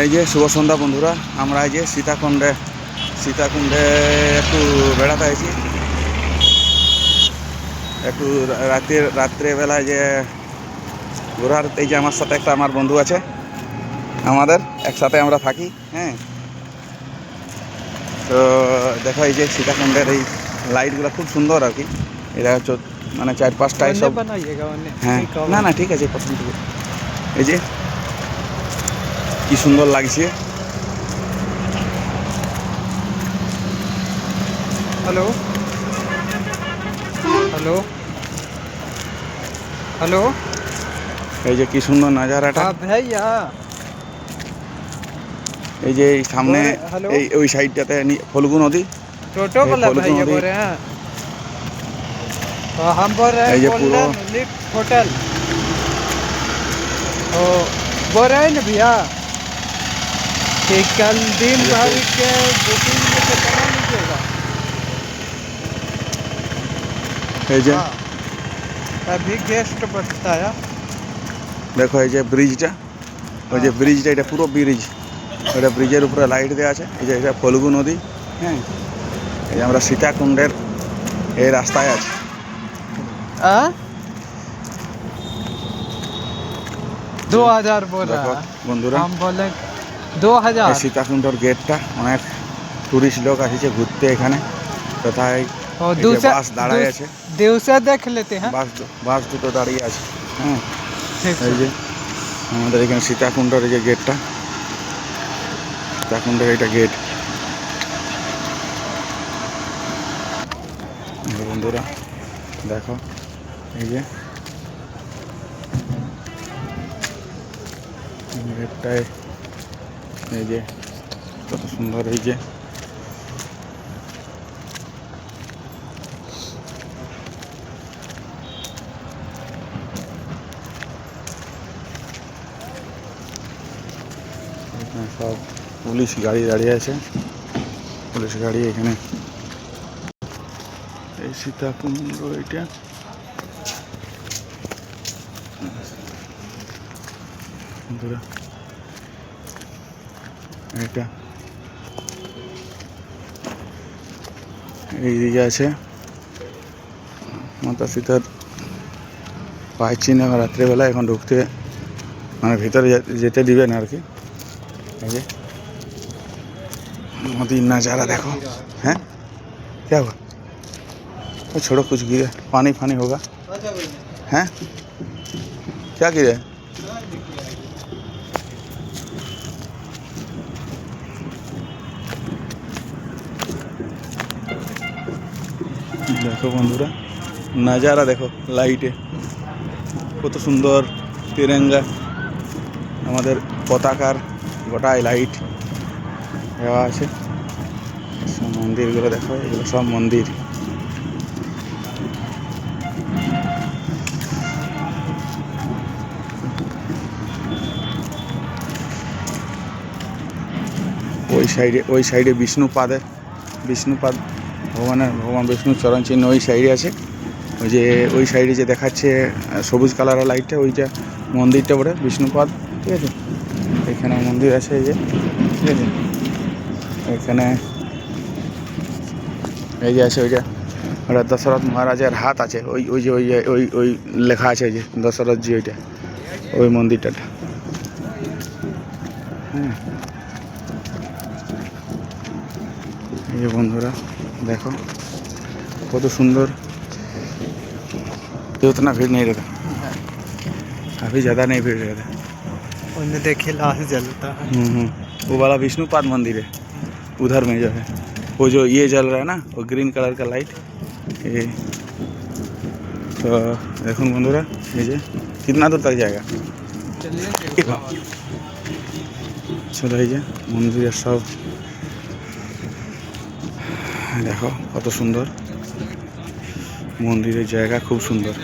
এই যে শুভ সন্ধ্যা বন্ধুরা, আমরা এই যে সীতাকুণ্ডে একটু বেড়াতে আছি। একটু রাত্রেবেলায় যে ঘোরার, এই যে আমার সাথে একটা আমার বন্ধু আছে, আমাদের একসাথে আমরা থাকি। হ্যাঁ, তো দেখো এই যে সীতাকুণ্ডের এই লাইটগুলো খুব সুন্দর আর কি। এটা হচ্ছে মানে 4-5টা সব। হ্যাঁ, না না ঠিক আছে, প্রথম থেকে এই যে কি সুন্দর লাগছে। हेलो हेलो हेलो এই যে কি সুন্দর নাজারাটা। हाँ भैया এই যে এই সামনে हेलो এই ওই সাইডটাতে ফল্গু নদী। टोटो এই वाला फल्गु भैया नदी। बोल रहे हैं। तो हम बोल रहे हैं ये पूरा गोल्डन लिफ्ट होटल। तो बोल रहे हैं ना भैया कि कल दिन भर के बुकिंग में कितना लीजिएगा। এই যে हाँ अभी गेस्ट बचता है। দেখো এই যে ব্রিজটা, ওই যে ব্রিজটা, এটা পুরো ব্রিজ। ওইটা ব্রিজের উপরে লাইট দেওয়া আছে। এই যে এটা ফল্গু নদী। হ্যাঁ, এই যে আমরা সীতাকুণ্ডের এই রাস্তায় আছি। 2000 बोल দেখো रहा है। বন্ধুরা, हम बोले 2000। এই সীতাকুণ্ডের গেটটা অনেক টুরিস্ট লোক আসছে ঘুরতে এখানে। কোথায় और এই যে বাস দাঁড়ায় আছে, दूसरा देख लेते हैं। বাস দুটো দাঁড়িয়ে আছে। হ্যাঁ, ठीक এই है। যে আমাদের এখানে সীতাকুণ্ডের এই যে গেটটা, সীতাকুণ্ডের এইটা গেট। বন্ধুরা দেখো এই যে গেটটায়, এই যে কত সুন্দর। এই যে এখানে সব পুলিশ গাড়ি দাঁড়িয়ে আছে। পুলিশ গাড়ি এখানে। এই সীতাকুণ্ড এইটা। বন্ধুরা এটা এইদিকে আছে মাতা সীতার পায়ের চিহ্ন। রাত্রেবেলা এখন ঢুকতে, মানে ভিতরে যেতে দিবে না আর কি। এই যে নদীর नज़ारा देखो। हैं क्या हुआ? छोड़ो, कुछ गिरे, पानी फानी होगा। हैं क्या गिरे? देखो बंधुरा नज़ारा देखो, लाइटे কত সুন্দর। তিরঙ্গা, আমাদের পতাকার গোটায় লাইট দেওয়া আছে। সব মন্দিরগুলো দেখো, এগুলো সব মন্দির। ওই সাইডে বিষ্ণুপাদ ভগবান বিষ্ণুর চরণ চিহ্ন ওই সাইডে আছে। ওই যে ওই সাইডে যে দেখাচ্ছে সবুজ কালারের লাইটটা, ওইটা মন্দিরটা বলে বিষ্ণুপাদ। ঠিক আছে, এখানে মন্দির আছে। এই যে ঠিক আছে, এখানে এই যে আছে ওইটা, ওটা দশরথ মহারাজের হাত আছে। ওই যে ওই লেখা আছে, ওই যে দশরথজি, ওইটা ওই মন্দিরটা। হ্যাঁ, এই যে বন্ধুরা देखो কত সুন্দর। उतना भीड़ नहीं रहता, अभी ज़्यादा नहीं भीड़ रहता। उन्हें देखे लाश जलता है। वो वाला विष्णुपाद मंदिर है उधर में जो है, वो जो ये जल रहा है ना, वो ग्रीन कलर का लाइट। ये तो देखो बंधुरा, ये जे कितना दूर तक जाएगा। चलो ये मंदिर सब देखो कत सुंदर। मंदिर जगह खूब सुंदर।